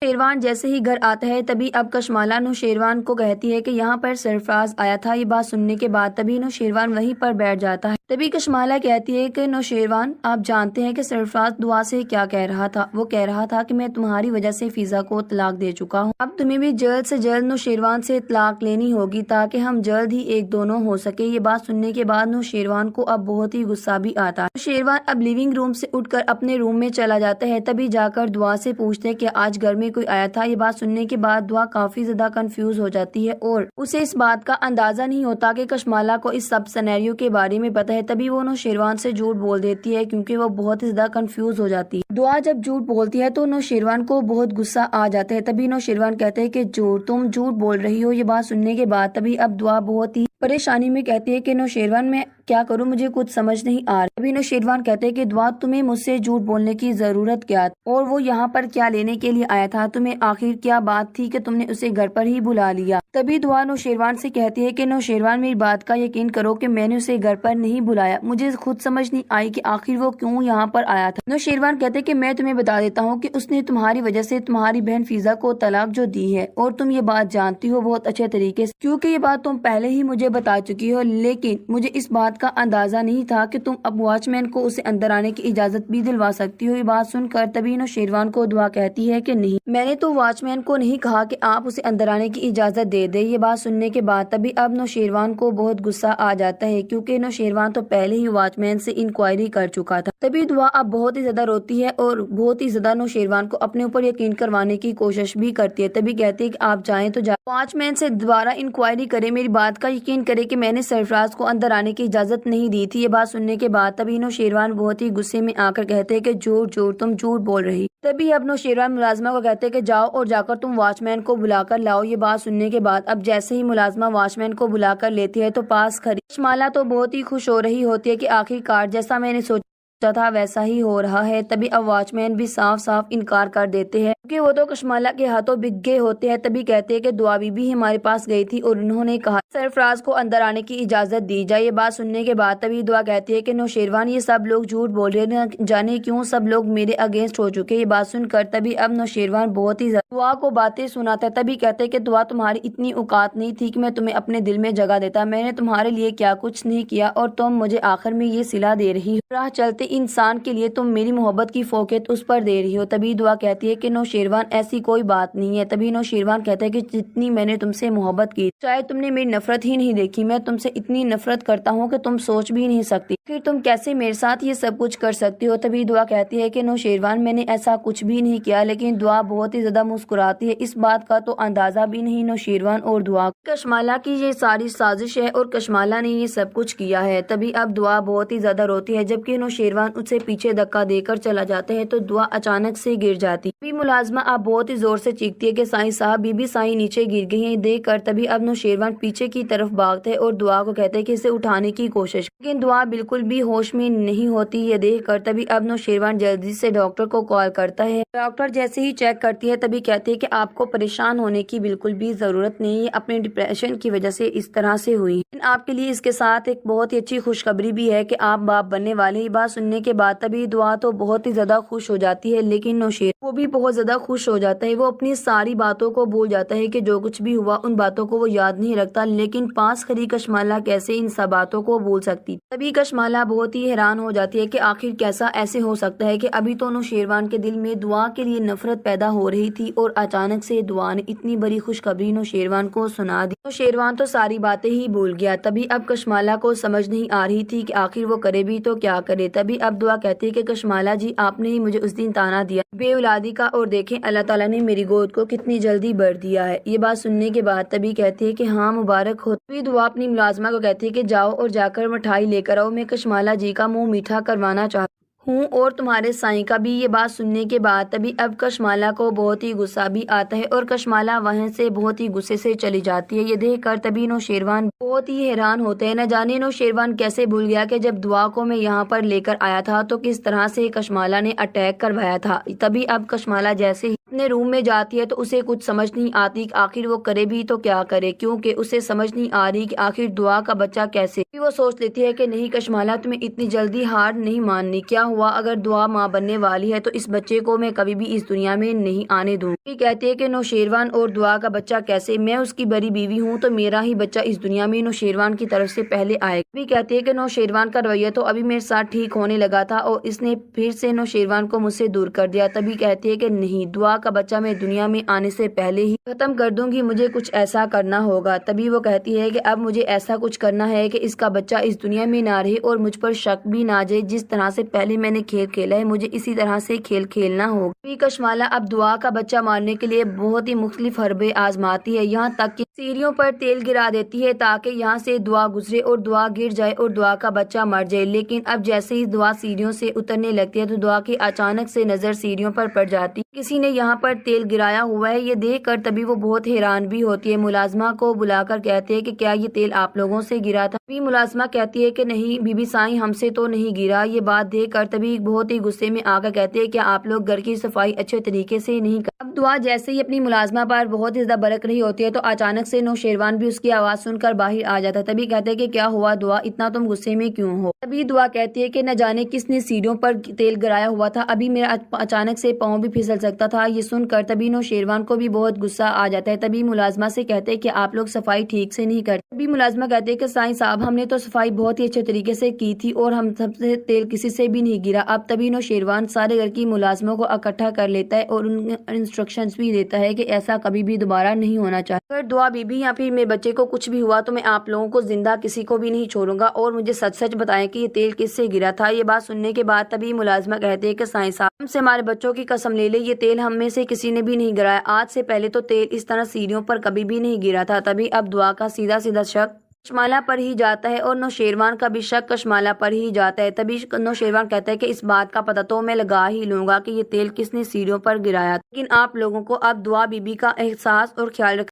شیروان جیسے ہی گھر آتا ہے تبھی اب کشمالہ نوشیروان کو کہتی ہے کہ یہاں پر سرفراز آیا تھا۔ یہ بات سننے کے بعد تبھی نوشیروان وہیں پر بیٹھ جاتا ہے۔ تبھی کشمالہ کہتی ہے کہ نوشیروان آپ جانتے ہیں کہ سرفراز دعا سے کیا کہہ رہا تھا؟ وہ کہہ رہا تھا کہ میں تمہاری وجہ سے فضا کو طلاق دے چکا ہوں، اب تمہیں بھی جلد سے جلد نوشیروان سے طلاق لینی ہوگی تاکہ ہم جلد ہی ایک دونوں ہو سکے۔ یہ بات سننے کے بعد نوشیروان کو اب بہت ہی غصہ بھی آتا ہے۔ نوشیروان اب لیونگ روم سے اٹھ کر اپنے روم میں چلا جاتا ہے۔ تبھی جا کر دعا سے پوچھتے کہ آج گھر میں کوئی آیا تھا۔ یہ بات سننے کے بعد دعا کافی زیادہ کنفیوز ہو جاتی ہے اور اسے اس بات کا اندازہ نہیں ہوتا کہ کشمالہ کو اس سب سینیریو کے بارے میں پتہ ہے۔ تبھی وہ نوشیروان سے جھوٹ بول دیتی ہے کیونکہ وہ بہت ہی زیادہ کنفیوز ہو جاتی ہے۔ دعا جب جھوٹ بولتی ہے تو نوشیروان کو بہت غصہ آ جاتا ہے۔ تبھی نوشیروان کہتے ہیں کہ تم جھوٹ بول رہی ہو۔ یہ بات سننے کے بعد تبھی اب دعا بہت ہی پریشانی میں کہتی ہے کہ نوشیروان میں کیا کروں، مجھے کچھ سمجھ نہیں آ رہا۔ ابھی نوشیروان کہتے ہیں کہ دعا تمہیں مجھ سے جھوٹ بولنے کی ضرورت کیا تھی اور وہ یہاں پر کیا لینے کے لیے آیا تھا؟ تمہیں آخر کیا بات تھی کہ تم نے اسے گھر پر ہی بلا لیا؟ تبھی دعا نوشیروان سے کہتی ہے کہ نوشیروان میری بات کا یقین کرو کہ میں نے اسے گھر پر نہیں بلایا، مجھے خود سمجھ نہیں آئی کہ آخر وہ کیوں یہاں پر آیا تھا۔ نوشیروان کہتے کہ میں تمہیں بتا دیتا ہوں کہ اس نے تمہاری وجہ سے تمہاری بہن فضا کو طلاق جو دی ہے اور تم یہ بات جانتی ہو بہت اچھے طریقے سے کیونکہ یہ بات تم پہلے ہی مجھے بتا چکی ہو، لیکن مجھے اس بات کا اندازہ نہیں تھا کہ تم اب واچ مین کو اسے اندر آنے کی اجازت بھی دلوا سکتی ہو۔ یہ بات سن کر تبھی نوشیروان کو دعا کہتی ہے کہ نہیں، میں نے تو واچ مین کو نہیں کہا کہ آپ اسے اندر آنے کی اجازت دے دیں۔ یہ بات سننے کے بعد تبھی اب نوشیروان کو بہت غصہ آ جاتا ہے کیونکہ نوشیروان تو پہلے ہی واچ مین سے انکوائری کر چکا تھا۔ تبھی دعا اب بہت ہی زیادہ روتی ہے اور بہت ہی زیادہ نوشیروان کو اپنے اوپر یقین کروانے کی کوشش بھی کرتی ہے۔ تبھی کہتی ہے کہ آپ جائیں تو واچ مین سے دوبارہ انکوائری کرے، میری بات کا یقین کرے کہ میں نے سرفراز کو اندر آنے کی اجازت نہیں دی تھی۔ یہ بات سننے کے بعد تبھی نوشیروان بہت ہی غصے میں آ کر کہتے ہیں کہ جھوٹ تم جھوٹ بول رہی۔ تبھی اب نوشیروان ملازمہ کو کہتے ہیں کہ جاؤ اور جا کر تم واچ مین کو بلا کر لاؤ۔ یہ بات سننے کے بعد اب جیسے ہی ملازمہ واچ مین کو بلا کر لیتی ہے تو پاس کھڑی کشمالہ تو بہت ہی خوش ہو رہی ہوتی ہے کہ آخر کار جیسا میں نے سوچا تھا ویسا ہی ہو رہا ہے۔ تبھی اب واچ مین بھی صاف صاف انکار کر دیتے ہیں کیونکہ وہ تو کشمالہ کے ہاتھوں بک گئے ہوتے ہیں۔ تبھی کہتے ہیں کہ دعا بی بھی ہمارے پاس گئی تھی اور انہوں نے کہا سرفراز کو اندر آنے کی اجازت دی جائے۔ یہ بات سننے کے بعد تبھی دعا کہتی ہے کہ نوشیروان یہ سب لوگ جھوٹ بول رہے ہیں، جانے کیوں سب لوگ میرے اگینسٹ ہو چکے۔ یہ بات سن کر تبھی اب نوشیروان بہت ہی دعا کو باتیں سناتا ہے۔ تبھی کہتے ہیں کہ دعا تمہاری اتنی اوقات نہیں تھی کہ میں تمہیں اپنے دل میں جگہ دیتا، میں نے تمہارے لیے کیا کچھ نہیں کیا اور تم مجھے آخر میں یہ صلہ دے رہی ہو، راہ چلتے انسان کے لیے تم میری محبت کی فوقیت اس پر دے رہی ہو۔ تبھی دعا کہتی ہے کہ نوشیروان ایسی کوئی بات نہیں ہے۔ تبھی نوشیروان کہتا ہے کہ جتنی میں نے تم سے محبت کی شاید تم نے میری نفرت ہی نہیں دیکھی، میں تم سے اتنی نفرت کرتا ہوں کہ تم سوچ بھی نہیں سکتی، پھر تم کیسے میرے ساتھ یہ سب کچھ کر سکتی ہو۔ تبھی دعا کہتی ہے کہ نوشیروان میں نے ایسا کچھ بھی نہیں کیا، لیکن دعا بہت ہی زیادہ مسکراتی ہے۔ اس بات کا تو اندازہ بھی نہیں نوشیروان اور دعا کشمالہ کی یہ ساری سازش ہے اور کشمالہ نے یہ سب کچھ کیا ہے۔ تبھی اب دعا بہت ہی زیادہ روتی ہے جبکہ نوشیروان اسے پیچھے دھکا دے کر چلا جاتا ہے تو دعا اچانک سے گر جاتی ہے۔ ملازمہ اب بہت ہی زور سے چیختی ہے کہ سائیں صاحب بی بی سائیں نیچے گر گئی ہیں۔ دیکھ کر تبھی اب نوشیروان پیچھے کی طرف بھاگتا ہے اور دعا کو کہتے ہیں کہ اسے اٹھانے کی کوشش، لیکن دعا بالکل بھی ہوش میں نہیں ہوتی۔ یہ دیکھ کر تبھی اب نوشیروان جلدی سے ڈاکٹر کو کال کرتا ہے۔ ڈاکٹر جیسے ہی چیک کرتی ہے تبھی کہتی ہے کہ آپ کو پریشان ہونے کی بالکل بھی ضرورت نہیں ہے، اپنے ڈپریشن کی وجہ سے اس طرح سے ہوئی، لیکن آپ کے لیے اس کے ساتھ ایک بہت ہی اچھی خوشخبری بھی ہے کہ آپ باپ بننے والے۔ یہ بات سننے کے بعد تبھی دعا تو بہت ہی زیادہ خوش ہو جاتی ہے، لیکن نوشیر وہ بھی بہت زیادہ خوش ہو جاتا ہے۔ وہ اپنی ساری باتوں کو بھول جاتا ہے کہ جو کچھ بھی ہوا ان باتوں کو وہ یاد نہیں رکھتا، لیکن پاس کھڑی کشمالہ کیسے ان سب باتوں کو بھول سکتی۔ تبھی کشمالہ بہت ہی حیران ہو جاتی ہے کہ آخر کیسا ایسے ہو سکتا ہے کہ ابھی تو نوشیروان کے دل میں دعا کے لیے نفرت پیدا ہو رہی تھی اور اچانک سے دعا نے اتنی بڑی خوشخبری نوشیروان کو سنا دی۔ نوشیروان تو ساری باتیں ہی بھول گیا۔ تبھی اب کشمالہ کو سمجھ نہیں آ رہی تھی کہ آخر وہ کرے بھی تو کیا کرے۔ تبھی اب دعا کہتی ہے کہ کشمالہ جی آپ نے ہی مجھے اس دن تانا دیا بے اولادی کا اور دیکھیں اللہ تعالیٰ نے میری گود کو کتنی جلدی بھر دیا ہے۔ یہ بات سننے کے بعد تبھی کہتی ہے کہ ہاں مبارک ہو۔ تبھی دعا اپنی ملازمہ کو کہتی ہے کہ جاؤ اور جا کر مٹھائی لے کر آؤ، میں کشمالہ جی کا منہ میٹھا کروانا چاہتی ہوں اور تمہارے سائیں کا بھی۔ یہ بات سننے کے بعد تبھی اب کشمالہ کو بہت ہی غصہ بھی آتا ہے اور کشمالہ وہاں سے بہت ہی غصے سے چلی جاتی ہے۔ یہ دیکھ کر تبھی نوشیروان بہت ہی حیران ہوتے ہیں، نہ جانے نوشیروان کیسے بھول گیا کہ جب دعا کو میں یہاں پر لے کر آیا تھا تو کس طرح سے کشمالہ نے اٹیک کروایا تھا۔ تبھی اب کشمالہ جیسے ہی اپنے روم میں جاتی ہے تو اسے کچھ سمجھ نہیں آتی کہ آخر وہ کرے بھی تو کیا کرے، کیونکہ اسے سمجھ نہیں آ رہی کہ آخر دعا کا بچہ کیسے۔ وہ سوچ لیتی ہے کہ نہیں کشمالہ تمہیں اتنی جلدی ہار نہیں ماننی، کیا ہوا اگر دعا ماں بننے والی ہے تو اس بچے کو میں کبھی بھی اس دنیا میں نہیں آنے دوں گی۔ کہتی ہے کہ نوشیروان اور دعا کا بچہ کیسے، میں اس کی بڑی بیوی ہوں تو میرا ہی بچہ اس دنیا میں نوشیروان کی طرف سے پہلے آئے گا۔ کہتی ہے کہ نوشیروان کا رویہ تو ابھی میرے ساتھ ٹھیک ہونے لگا تھا اور اس نے پھر سے نوشیروان کو مجھ سے دور کر دیا۔ تبھی کہتی ہے کہ نہیں، دعا کا بچہ میں دنیا میں آنے سے پہلے ہی ختم کر دوں گی، مجھے کچھ ایسا کرنا ہوگا۔ تبھی وہ کہتی ہے کہ اب مجھے ایسا کچھ کرنا ہے کہ اس کا بچہ اس دنیا میں نہ رہے اور مجھ پر شک بھی نہ جائے، جس طرح سے پہلے میں نے کھیل کھیلا ہے مجھے اسی طرح سے کھیل کھیلنا ہوگا۔ کشمالہ اب دعا کا بچہ مارنے کے لیے بہت ہی مختلف حربے آزماتی ہے، یہاں تک کہ سیڑھیوں پر تیل گرا دیتی ہے تاکہ یہاں سے دعا گزرے اور دعا گر جائے اور دعا کا بچہ مر جائے۔ لیکن اب جیسے ہی دعا سیڑھیوں سے اترنے لگتی ہے تو دعا کی اچانک سے نظر سیڑھیوں پر پڑ جاتی ہے، کسی نے یہاں پر تیل گرایا ہوا ہے۔ یہ دیکھ کر تبھی وہ بہت حیران بھی ہوتی ہے، ملازمہ کو بلا کر کہتے ہیں کہ کیا یہ تیل آپ لوگوں سے گرا تھا؟ تبھی ملازمہ کہتی ہے کہ نہیں بی بی سائیں، ہم سے تو نہیں گرا۔ یہ بات دیکھ کر تبھی بہت ہی غصے میں آ کر کہتے ہیں کہ آپ لوگ گھر کی صفائی اچھے طریقے سے نہیں کر۔ اب دعا جیسے ہی اپنی ملازمہ پر بہت ہی زیادہ برک رہی ہوتی ہے تو اچانک سے نوشیروان بھی اس کی آواز سن کر باہر آ جاتا ہے۔ تبھی کہتے ہیں کہ کیا ہوا دعا، اتنا تم غصے میں کیوں ہو؟ تبھی دعا کہتی ہے کہ نہ جانے کس نے سیڑھیوں پر تیل گرایا ہوا تھا، ابھی میرا اچانک سے پاؤں بھی پھسل سکتا تھا۔ یہ سن کر تبھی نوشیروان کو بھی بہت غصہ آ جاتا ہے۔ تبھی ملازمہ سے کہتے ہیں کہ آپ لوگ صفائی ٹھیک سے نہیں کرتے۔ تبھی ملازمہ کہتے ہیں کہ سائیں صاحب، ہم نے تو صفائی بہت ہی اچھے طریقے سے کی تھی اور ہم سب سے تیل کسی سے بھی نہیں گرا۔ اب تبھی نوشیروان سارے گھر کی ملازموں کو اکٹھا کر لیتا ہے اور ان انسٹرکشنز بھی دیتا ہے کہ ایسا کبھی بھی دوبارہ نہیں ہونا چاہیے۔ اگر دعا بی بی یا پھر میرے بچے کو کچھ بھی ہوا تو میں آپ لوگوں کو زندہ کسی کو بھی نہیں چھوڑوں گا اور مجھے سچ سچ بتائیں کہ یہ تیل کس سے گرا تھا۔ یہ بات سننے کے بعد تبھی ملازمہ کہتے ہیں کہ سائیں صاحب، ہم سے ہمارے بچوں کی قسم لے لے، یہ تیل ہم میں سے کسی نے بھی نہیں گرایا، آج سے پہلے تو تیل اس طرح سیڑھیوں پر کبھی بھی نہیں گرا تھا۔ تبھی اب دعا کا سیدھا سیدھا شک کشمالہ پر ہی جاتا ہے اور نوشیروان کا بھی شک کشمالہ پر ہی جاتا ہے۔ تبھی نوشیروان کہتا ہے کہ اس بات کا پتہ تو میں لگا ہی لوں گا کہ یہ تیل کس نے سیڑھیوں پر گرایا، لیکن آپ لوگوں کو اب دعا بی بی کا احساس اور خیال رکھنا